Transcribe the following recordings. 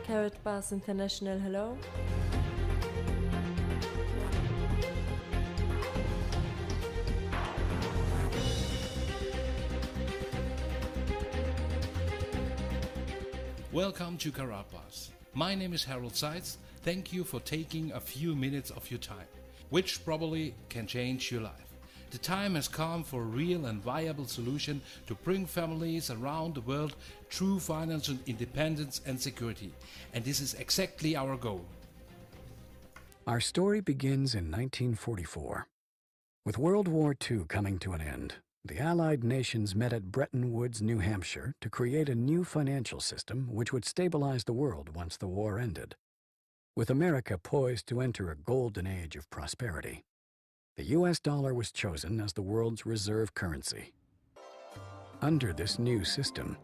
Karatbars International, hello. Welcome to Karatbars. My name is Harold Seitz. Thank you for taking a few minutes of your time, which probably can change your life. The time has come for a real and viable solution to bring families around the world true financial independence and security. And this is exactly our goal. Our story begins in 1944. With World War II coming to an end, the Allied nations met at Bretton Woods, New Hampshire, to create a new financial system which would stabilize the world once the war ended. With America poised to enter a golden age of prosperity, the U.S. dollar was chosen as the world's reserve currency. Under this new system,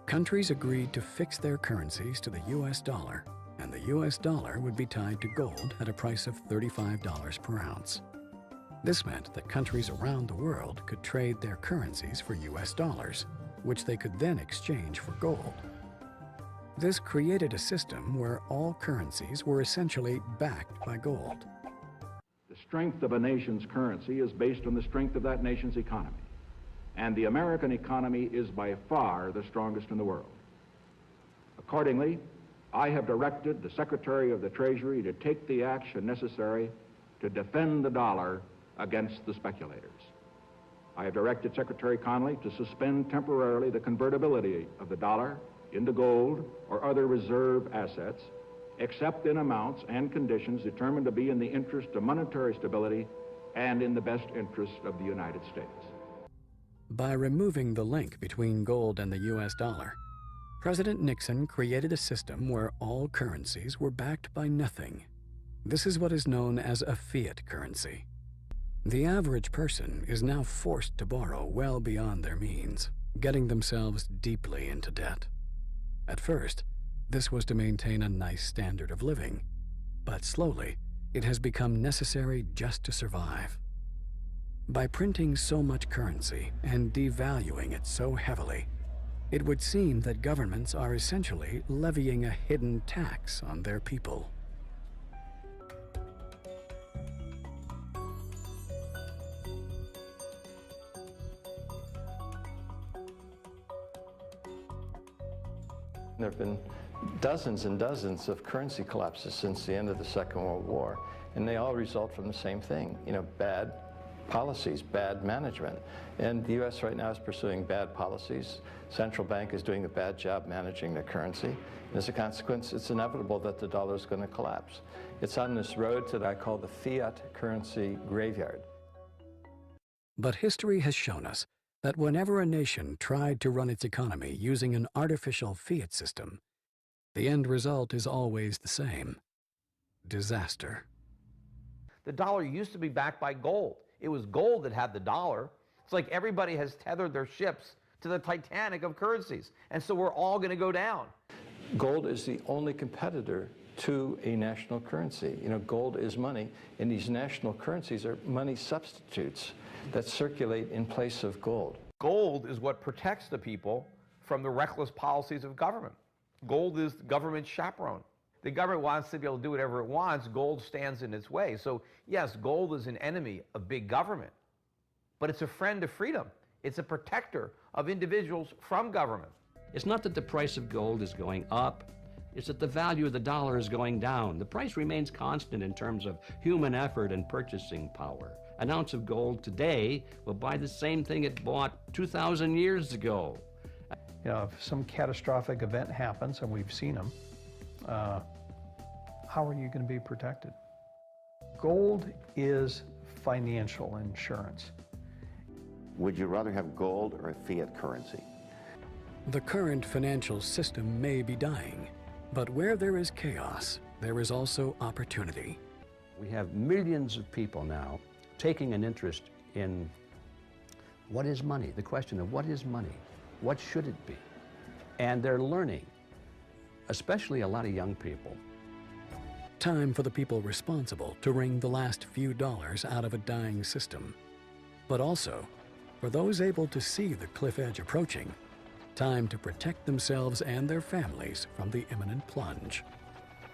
countries agreed to fix their currencies to the U.S. dollar, and the U.S. dollar would be tied to gold at a price of $35 per ounce. This meant that countries around the world could trade their currencies for U.S. dollars, which they could then exchange for gold. This created a system where all currencies were essentially backed by gold. The strength of a nation's currency is based on the strength of that nation's economy. And the American economy is by far the strongest in the world. Accordingly, I have directed the Secretary of the Treasury to take the action necessary to defend the dollar against the speculators. I have directed Secretary Connally to suspend temporarily the convertibility of the dollar into gold or other reserve assets, except in amounts and conditions determined to be in the interest of monetary stability and in the best interest of the United States. By removing the link between gold and the U.S. dollar, President Nixon created a system where all currencies were backed by nothing. This is what is known as a fiat currency. The average person is now forced to borrow well beyond their means, getting themselves deeply into debt. At first, this was to maintain a nice standard of living, but slowly, it has become necessary just to survive. By printing so much currency and devaluing it so heavily, it would seem that governments are essentially levying a hidden tax on their people. There have been dozens and dozens of currency collapses since the end of the Second World War, and they all result from the same thing, bad policies, bad management. And the U.S. right now is pursuing bad policies. Central bank is doing a bad job managing the currency. And as a consequence, it's inevitable that the dollar is going to collapse. It's on this road that I call the fiat currency graveyard. But history has shown us that whenever a nation tried to run its economy using an artificial fiat system, the end result is always the same: disaster. The dollar used to be backed by gold. It was gold that had the dollar. It's like everybody has tethered their ships to the Titanic of currencies, and so we're all going to go down. Gold is the only competitor to a national currency. Gold is money, and these national currencies are money substitutes that circulate in place of gold. Gold is what protects the people from the reckless policies of government. Gold is the government's chaperone. The government wants to be able to do whatever it wants. Gold stands in its way. So yes, gold is an enemy of big government, but it's a friend of freedom. It's a protector of individuals from government. It's not that the price of gold is going up, it's that the value of the dollar is going down. The price remains constant in terms of human effort and purchasing power. An ounce of gold today will buy the same thing it bought 2,000 years ago. If some catastrophic event happens, and we've seen them, how are you going to be protected? Gold is financial insurance. Would you rather have gold or a fiat currency? The current financial system may be dying, but where there is chaos, there is also opportunity. We have millions of people now taking an interest in what is money, the question of what is money, what should it be? And they're learning, especially a lot of young people. Time for the people responsible to wring the last few dollars out of a dying system. But also, for those able to see the cliff edge approaching, time to protect themselves and their families from the imminent plunge.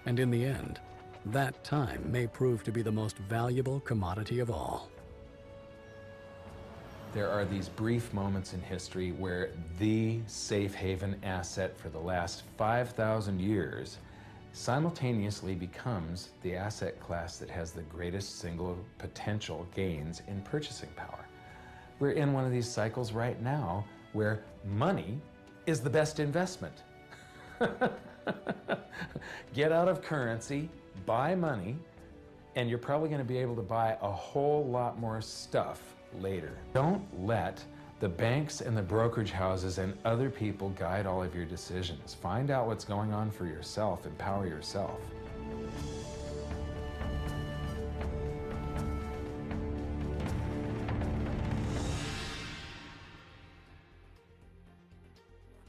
And in the end, that time may prove to be the most valuable commodity of all. There are these brief moments in history where the safe haven asset for the last 5,000 years simultaneously becomes the asset class that has the greatest single potential gains in purchasing power. We're in one of these cycles right now where money is the best investment. Get out of currency, buy money, and you're probably going to be able to buy a whole lot more stuff later. Don't let the banks and the brokerage houses and other people guide all of your decisions. Find out what's going on for yourself. Empower yourself.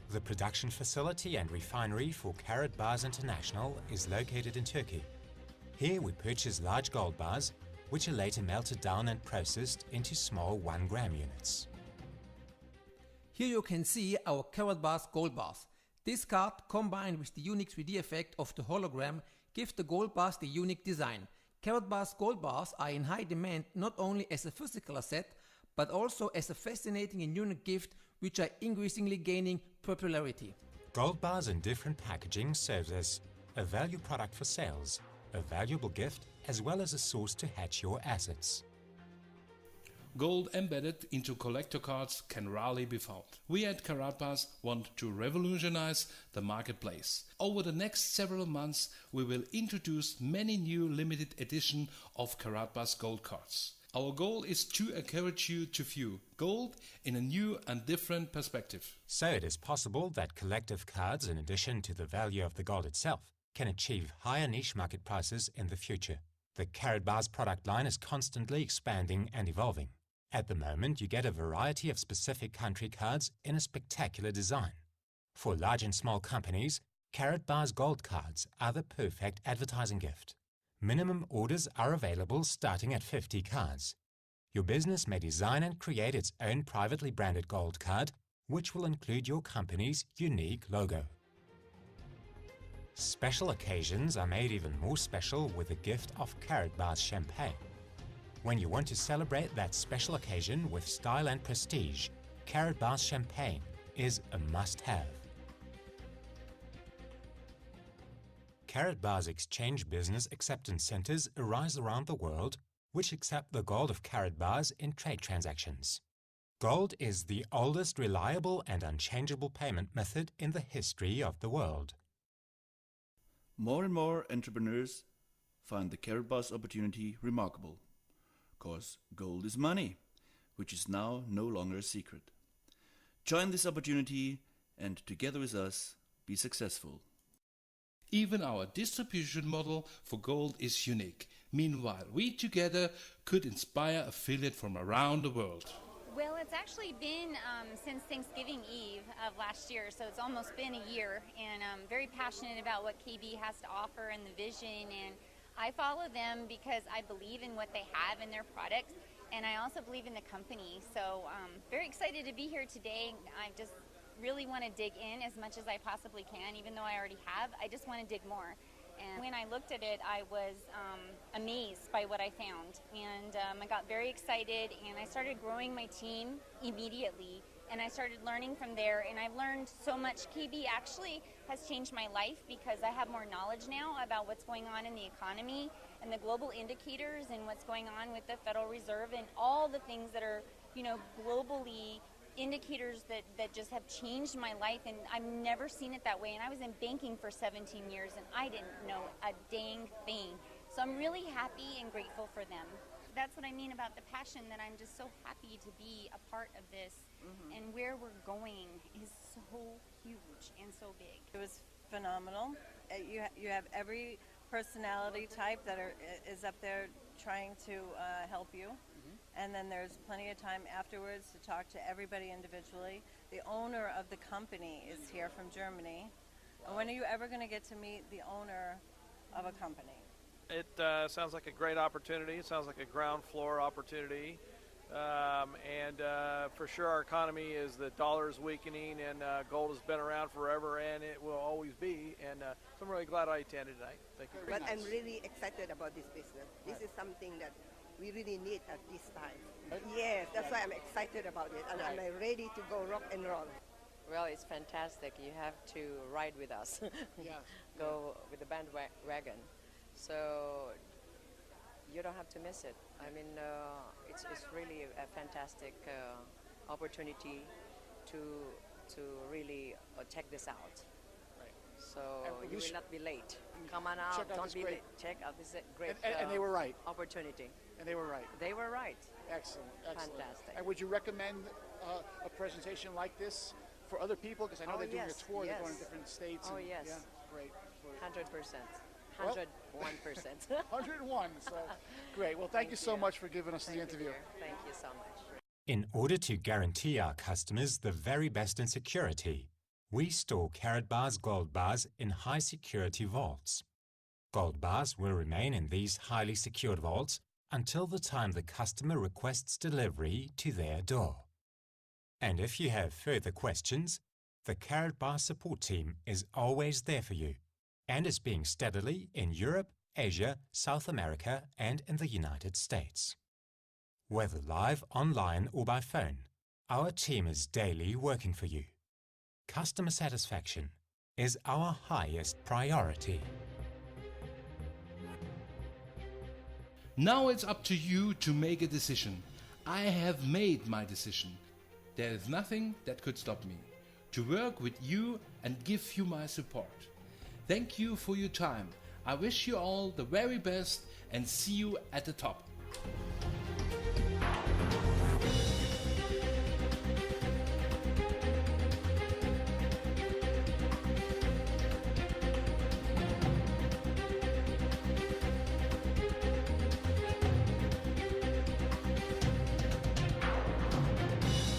The production facility and refinery for Karatbars International is located in Turkey. Here we purchase large gold bars, which are later melted down and processed into small 1 gram units. Here you can see our Karatbars gold bars. This card, combined with the unique 3D effect of the hologram, gives the gold bars the unique design. Karatbars gold bars are in high demand not only as a physical asset, but also as a fascinating and unique gift which are increasingly gaining popularity. Gold bars in different packaging serves as a value product for sales, a valuable gift, as well as a source to hedge your assets. Gold embedded into collector cards can rarely be found. We at Karatbars want to revolutionize the marketplace. Over the next several months we will introduce many new limited edition of Karatbars gold cards. Our goal is to encourage you to view gold in a new and different perspective. So it is possible that collective cards, in addition to the value of the gold itself, can achieve higher niche market prices in the future. The Karatbars product line is constantly expanding and evolving. At the moment, you get a variety of specific country cards in a spectacular design. For large and small companies, Karatbars gold cards are the perfect advertising gift. Minimum orders are available starting at 50 cards. Your business may design and create its own privately branded gold card, which will include your company's unique logo. Special occasions are made even more special with the gift of Karatbars champagne. When you want to celebrate that special occasion with style and prestige, Karatbars champagne is a must-have. Karatbars exchange business acceptance centers arise around the world, which accept the gold of Karatbars in trade transactions. Gold is the oldest reliable and unchangeable payment method in the history of the world. More and more entrepreneurs find the Karatbars opportunity remarkable, because gold is money, which is now no longer a secret. Join this opportunity and together with us, be successful. Even our distribution model for gold is unique. Meanwhile, we together could inspire affiliates from around the world. Well, it's actually been since Thanksgiving Eve of last year, so it's almost been a year, and I'm very passionate about what KB has to offer and the vision, and I follow them because I believe in what they have in their products, and I also believe in the company. So very excited to be here today. I just really want to dig in as much as I possibly can, even though I already have. I just want to dig more. And when I looked at it, I was amazed by what I found. And I got very excited, and I started growing my team immediately. And I started learning from there, and I've learned so much. KB actually has changed my life because I have more knowledge now about what's going on in the economy and the global indicators and what's going on with the Federal Reserve and all the things that are, globally indicators that just have changed my life, and I've never seen it that way. And I was in banking for 17 years, and I didn't know a dang thing. So I'm really happy and grateful for them. that's what I mean about the passion, that I'm just so happy to be a part of this. And where we're going is so huge and so big. It was phenomenal. You have every personality type that is up there trying to help you. And then there's plenty of time afterwards to talk to everybody individually. The owner of the company is here from Germany. And when are you ever going to get to meet the owner of a company? It sounds like a great opportunity. It sounds like a ground floor opportunity. And for sure our economy is, the dollar is weakening, and gold has been around forever, and it will always be. And so I'm really glad I attended tonight. Thank you. But I'm really excited about this business. This is something that we really need at this time. Yes, that's why I'm excited about it, and I'm ready to go rock and roll. Well, it's fantastic. You have to ride with us. Go with the bandwagon. So you don't have to miss it. I mean, it's really a fantastic opportunity to really check this out. So you will not be late. Come on out. Don't be late. Check out this great and they were right. Opportunity. And they were right. They were right. Excellent. Fantastic. And would you recommend a presentation like this for other people? Because I know they're doing a tour. They're going to different states. Oh, yes. Yeah, great. 100%. 101%. 101. So great. Well, thank you so much for giving us the interview. Thank you so much. In order to guarantee our customers the very best in security, we store Karatbars gold bars in high security vaults. Gold bars will remain in these highly secured vaults until the time the customer requests delivery to their door. And if you have further questions, the Karatbars support team is always there for you and is being steadily in Europe, Asia, South America, and in the United States. Whether live, online, or by phone, our team is daily working for you. Customer satisfaction is our highest priority. Now it's up to you to make a decision. I have made my decision. There is nothing that could stop me to work with you and give you my support. Thank you for your time. I wish you all the very best and see you at the top.